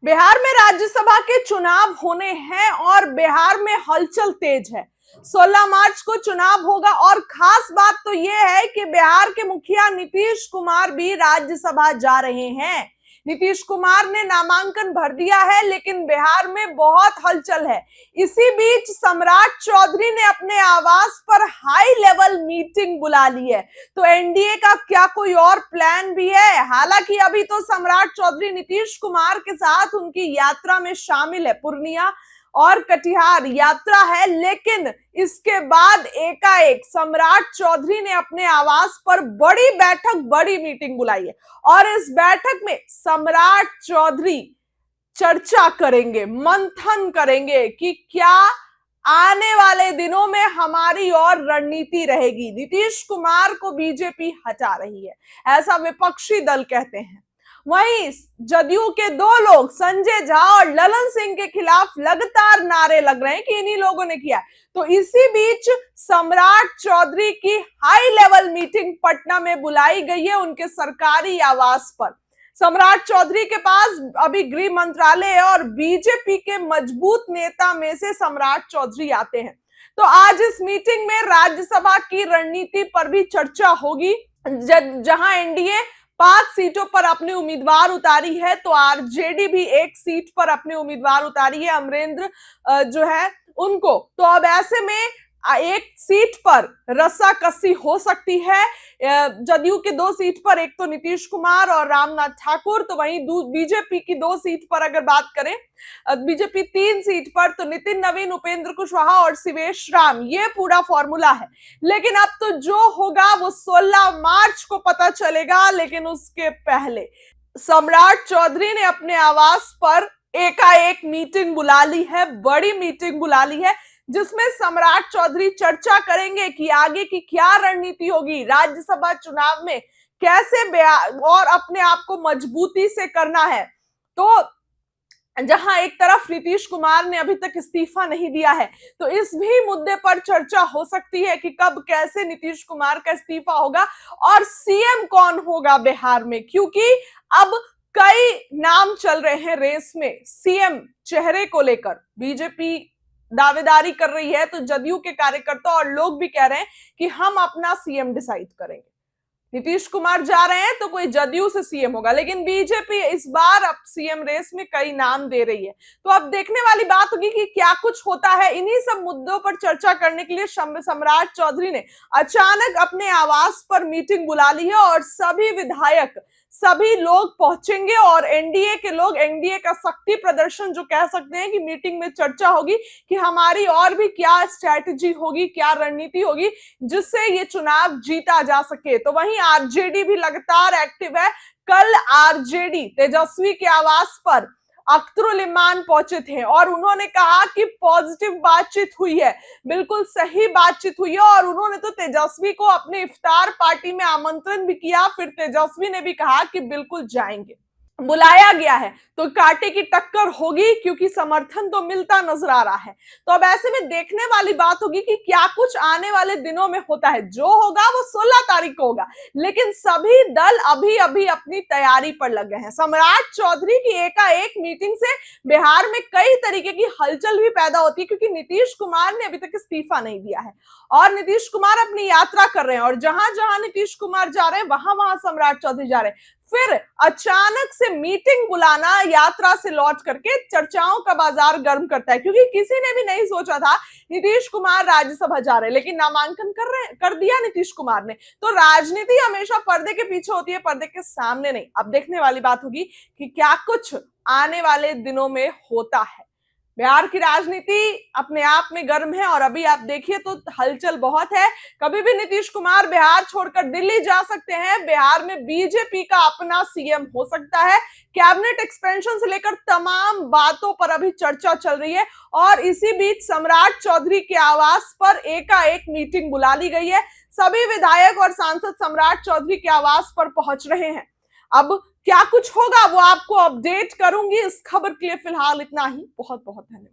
बिहार में राज्यसभा के चुनाव होने हैं और बिहार में हलचल तेज है। 16 मार्च को चुनाव होगा और खास बात तो यह है कि बिहार के मुखिया नीतीश कुमार भी राज्यसभा जा रहे हैं। नीतीश कुमार ने नामांकन भर दिया है, लेकिन बिहार में बहुत हलचल है। इसी बीच सम्राट चौधरी ने अपने आवास पर हाई लेवल मीटिंग बुला ली है। तो एनडीए का क्या कोई और प्लान भी है? हालांकि अभी तो सम्राट चौधरी नीतीश कुमार के साथ उनकी यात्रा में शामिल है। पूर्णिया और कटिहार यात्रा है, लेकिन इसके बाद एकाएक सम्राट चौधरी ने अपने आवास पर बड़ी बैठक, बड़ी मीटिंग बुलाई है और इस बैठक में सम्राट चौधरी चर्चा करेंगे, मंथन करेंगे कि क्या आने वाले दिनों में हमारी और रणनीति रहेगी। नीतीश कुमार को बीजेपी हटा रही है, ऐसा विपक्षी दल कहते हैं। वहीं जदयू के दो लोग संजय झा और ललन सिंह के खिलाफ लगातार नारे लग रहे हैं कि इन्हीं लोगों ने किया है। तो इसी बीच सम्राट चौधरी की हाई लेवल मीटिंग पटना में बुलाई गई है, उनके सरकारी आवास पर। सम्राट चौधरी के पास अभी गृह मंत्रालय है और बीजेपी के मजबूत नेता में से सम्राट चौधरी आते हैं। तो आज इस मीटिंग में राज्यसभा की रणनीति पर भी चर्चा होगी। जहां एनडीए 5 सीटों पर अपने उम्मीदवार उतारी है, तो आरजेडी भी 1 सीट पर अपने उम्मीदवार उतारी है, अमरेंद्र जो है उनको। तो अब ऐसे में 1 सीट पर रस्साकसी हो सकती है। जदयू के 2 सीट पर, एक तो नीतीश कुमार और रामनाथ ठाकुर, तो वहीं बीजेपी की 2 सीट पर अगर बात करें, बीजेपी 3 सीट पर, तो नितिन नवीन, उपेंद्र कुशवाहा और शिवेश राम, ये पूरा फॉर्मूला है। लेकिन अब तो जो होगा वो 16 मार्च को पता चलेगा। लेकिन उसके पहले सम्राट चौधरी ने अपने आवास पर एकाएक मीटिंग बुला ली है, बड़ी मीटिंग बुला ली है, जिसमें सम्राट चौधरी चर्चा करेंगे कि आगे की क्या रणनीति होगी, राज्यसभा चुनाव में कैसे और अपने आप को मजबूती से करना है। तो जहां एक तरफ नीतीश कुमार ने अभी तक इस्तीफा नहीं दिया है, तो इस भी मुद्दे पर चर्चा हो सकती है कि कब कैसे नीतीश कुमार का इस्तीफा होगा और सीएम कौन होगा बिहार में, क्योंकि अब कई नाम चल रहे हैं रेस में सीएम चेहरे को लेकर। बीजेपी दावेदारी कर रही है, तो जदयू के कार्यकर्ता और लोग भी कह रहे हैं कि हम अपना सीएम डिसाइड करेंगे। नीतीश कुमार जा रहे हैं तो कोई जदयू से सीएम होगा, लेकिन बीजेपी इस बार अब सीएम रेस में कई नाम दे रही है। तो अब देखने वाली बात होगी कि क्या कुछ होता है। इन्हीं सब मुद्दों पर चर्चा करने के लिए सम्राट चौधरी ने अचानक अपने आवास पर मीटिंग बुला ली है और सभी विधायक, सभी लोग पहुंचेंगे और एनडीए के लोग, एनडीए का शक्ति प्रदर्शन जो कह सकते हैं कि मीटिंग में चर्चा होगी कि हमारी और भी क्या स्ट्रैटेजी होगी, क्या रणनीति होगी जिससे ये चुनाव जीता जा सके। तो वहीं आरजेडी भी लगातार एक्टिव है। कल आरजेडी तेजस्वी के आवास पर अख्तरुल इमान पहुंचे थे और उन्होंने कहा कि पॉजिटिव बातचीत हुई है, बिल्कुल सही बातचीत हुई है। और उन्होंने तो तेजस्वी को अपने इफ्तार पार्टी में आमंत्रण भी किया। फिर तेजस्वी ने भी कहा कि बिल्कुल जाएंगे, बुलाया गया है तो कांटे की टक्कर होगी, क्योंकि समर्थन तो मिलता नजर आ रहा है। तो अब ऐसे में देखने वाली बात होगी कि क्या कुछ आने वाले दिनों में होता है। जो होगा वो 16 तारीख को होगा, लेकिन सभी दल अभी अभी अपनी तैयारी पर लगे हैं। सम्राट चौधरी की एकाएक मीटिंग से बिहार में कई तरीके की हलचल भी पैदा होती है, क्योंकि नीतीश कुमार ने अभी तक इस्तीफा नहीं दिया है और नीतीश कुमार अपनी यात्रा कर रहे हैं और जहां जहां नीतीश कुमार जा रहे हैं वहां वहां सम्राट चौधरी जा रहे हैं। फिर अचानक से मीटिंग बुलाना यात्रा से लौट करके चर्चाओं का बाजार गर्म करता है, क्योंकि किसी ने भी नहीं सोचा था नीतीश कुमार राज्यसभा जा रहे हैं, लेकिन नामांकन कर दिया नीतीश कुमार ने। तो राजनीति हमेशा पर्दे के पीछे होती है, पर्दे के सामने नहीं। अब देखने वाली बात होगी कि क्या कुछ आने वाले दिनों में होता है। बिहार की राजनीति अपने आप में गर्म है और अभी आप देखिए तो हलचल बहुत है। कभी भी नीतीश कुमार बिहार छोड़कर दिल्ली जा सकते हैं। बिहार में बीजेपी का अपना सीएम हो सकता है। कैबिनेट एक्सपेंशन से लेकर तमाम बातों पर अभी चर्चा चल रही है और इसी बीच सम्राट चौधरी के आवास पर एकाएक मीटिंग बुला ली गई है। सभी विधायक और सांसद सम्राट चौधरी के आवास पर पहुंच रहे हैं। अब क्या कुछ होगा वो आपको अपडेट करूंगी। इस खबर के लिए फिलहाल इतना ही। बहुत बहुत धन्यवाद।